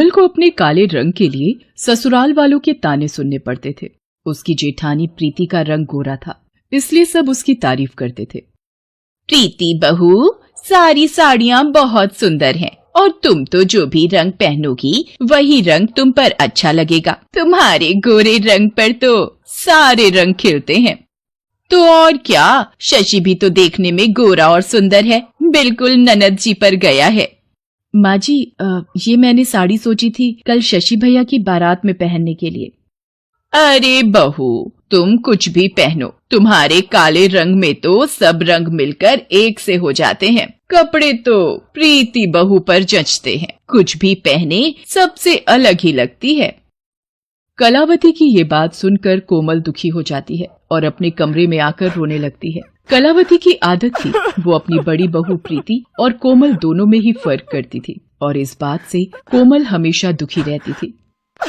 कोमल को अपने काले रंग के लिए ससुराल वालों के ताने सुनने पड़ते थे। उसकी जेठानी प्रीति का रंग गोरा था, इसलिए सब उसकी तारीफ करते थे। प्रीति बहू, सारी साड़ियाँ बहुत सुंदर हैं और तुम तो जो भी रंग पहनोगी वही रंग तुम पर अच्छा लगेगा। तुम्हारे गोरे रंग पर तो सारे रंग खिलते हैं। तो और क्या, शशि भी तो देखने में गोरा और सुंदर है, बिल्कुल ननद जी पर गया है। माँ जी, ये मैंने साड़ी सोची थी कल शशि भैया की बारात में पहनने के लिए। अरे बहू, तुम कुछ भी पहनो, तुम्हारे काले रंग में तो सब रंग मिलकर एक से हो जाते हैं। कपड़े तो प्रीति बहू पर जचते हैं, कुछ भी पहने सबसे अलग ही लगती है। कलावती की ये बात सुनकर कोमल दुखी हो जाती है और अपने कमरे में आकर रोने लगती है। कलावती की आदत थी वो अपनी बड़ी बहू प्रीति और कोमल दोनों में ही फर्क करती थी और इस बात से कोमल हमेशा दुखी रहती थी।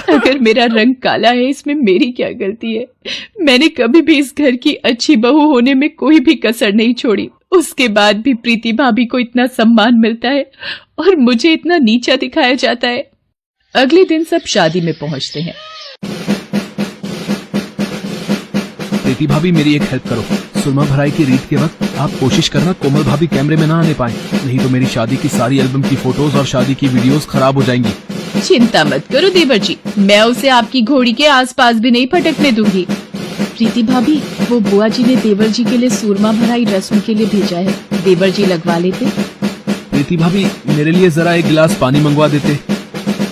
अगर मेरा रंग काला है, इसमें मेरी क्या गलती है? मैंने कभी भी इस घर की अच्छी बहू होने में कोई भी कसर नहीं छोड़ी। उसके बाद भी प्रीति भाभी को इतना सम्मान मिलता है और मुझे इतना नीचा दिखाया जाता है। अगले दिन सब शादी में पहुंचते हैं। प्रीति भाभी, मेरी एक हेल्प करो। सुरमा भराई की रीत के वक्त आप कोशिश करना कोमल भाभी कैमरे में ना आने पाए, नहीं तो मेरी शादी की सारी एल्बम की फोटोज और शादी की वीडियोस खराब हो जाएंगी। चिंता मत करो देवर जी, मैं उसे आपकी घोड़ी के आसपास भी नहीं फटकने दूंगी। प्रीति भाभी, वो बुआ जी ने देवर जी के लिए सुरमा भराई रस्म के लिए भेजा है, देवर जी लगवा लेते। प्रीति भाभी, मेरे लिए जरा एक गिलास पानी मंगवा देते।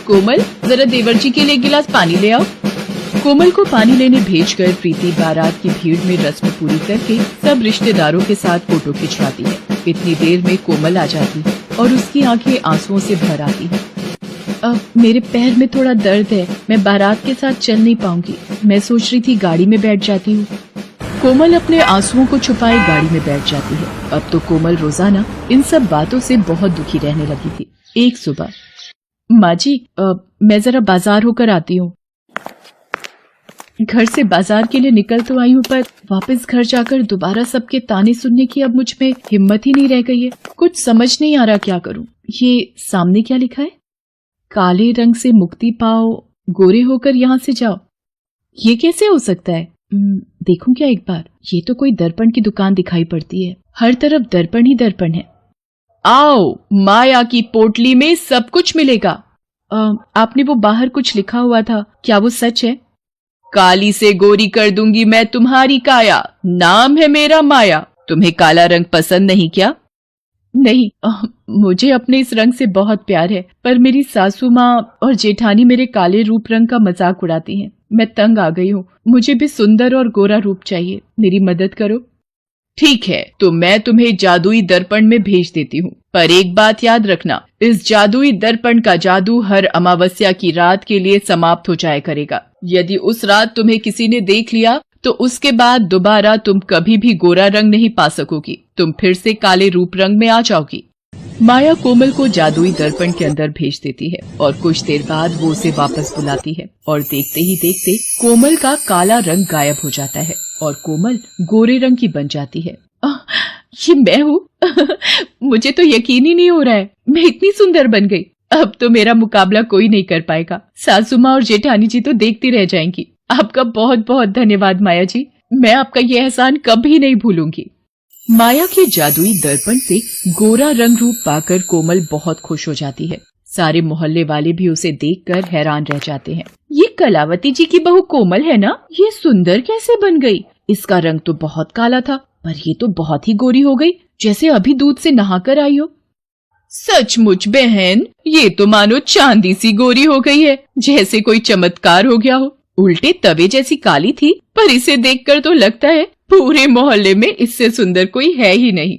कोमल, जरा देवर जी के लिए एक गिलास पानी ले आओ। कोमल को पानी लेने भेजकर प्रीति बारात की भीड़ में रस्म पूरी करके सब रिश्तेदारों के साथ फोटो खिंचवाती है। इतनी देर में कोमल आ जाती है और उसकी आंखें आंसुओं से भर आती है। मेरे पैर में थोड़ा दर्द है, मैं बारात के साथ चल नहीं पाऊंगी। मैं सोच रही थी गाड़ी में बैठ जाती हूँ। कोमल अपने आंसुओं को छुपाए गाड़ी में बैठ जाती है। अब तो कोमल रोजाना इन सब बातों से बहुत दुखी रहने लगी थी। एक सुबह, माँ जी, मैं जरा बाजार होकर आती हूँ। घर से बाजार के लिए निकल तो आई हूँ, पर वापस घर जाकर दोबारा सबके ताने सुनने की अब मुझ में हिम्मत ही नहीं रह गई है। कुछ समझ नहीं आ रहा क्या करूँ। ये सामने क्या लिखा है? काले रंग से मुक्ति पाओ, गोरे होकर यहाँ से जाओ। ये कैसे हो सकता है? देखूं क्या एक बार। ये तो कोई दर्पण की दुकान दिखाई पड़ती है, हर तरफ दर्पण ही दर्पण है। आओ, माया की पोटली में सब कुछ मिलेगा। आपने वो बाहर कुछ लिखा हुआ था, क्या वो सच है? काली से गोरी कर दूंगी मैं तुम्हारी काया, नाम है मेरा माया। तुम्हें काला रंग पसंद नहीं क्या? नहीं, मुझे अपने इस रंग से बहुत प्यार है, पर मेरी सासू माँ और जेठानी मेरे काले रूप रंग का मजाक उड़ाती हैं। मैं तंग आ गई हूँ, मुझे भी सुंदर और गोरा रूप चाहिए, मेरी मदद करो। ठीक है, तो मैं तुम्हें जादुई दर्पण में भेज देती हूँ, पर एक बात याद रखना, इस जादुई दर्पण का जादू हर अमावस्या की रात के लिए समाप्त हो जाया करेगा। यदि उस रात तुम्हें किसी ने देख लिया तो उसके बाद दोबारा तुम कभी भी गोरा रंग नहीं पा सकोगी, तुम फिर से काले रूप रंग में आ जाओगी। माया कोमल को जादुई दर्पण के अंदर भेज देती है और कुछ देर बाद वो उसे वापस बुलाती है और देखते ही देखते कोमल का काला रंग गायब हो जाता है और कोमल गोरे रंग की बन जाती है। ये मैं हूँ? मुझे तो यकीन ही नहीं हो रहा है, मैं इतनी सुंदर बन गई। अब तो मेरा मुकाबला कोई नहीं कर पाएगा। सासू माँ और जेठानी जी तो देखती रह जाएंगी। आपका बहुत बहुत धन्यवाद माया जी, मैं आपका ये एहसान कभी नहीं भूलूंगी। माया के जादुई दर्पण से गोरा रंग रूप पाकर कोमल बहुत खुश हो जाती है। सारे मोहल्ले वाले भी उसे देखकर हैरान रह जाते हैं। ये कलावती जी की बहू कोमल है ना? ये सुंदर कैसे बन गई? इसका रंग तो बहुत काला था, पर ये तो बहुत ही गोरी हो गई, जैसे अभी दूध से नहाकर आई हो। सचमुच बहन, ये तो मानो चांदी सी गोरी हो गई है, जैसे कोई चमत्कार हो गया हो। उल्टे तवे जैसी काली थी, पर इसे देखकर तो लगता है पूरे मोहल्ले में इससे सुंदर कोई है ही नहीं।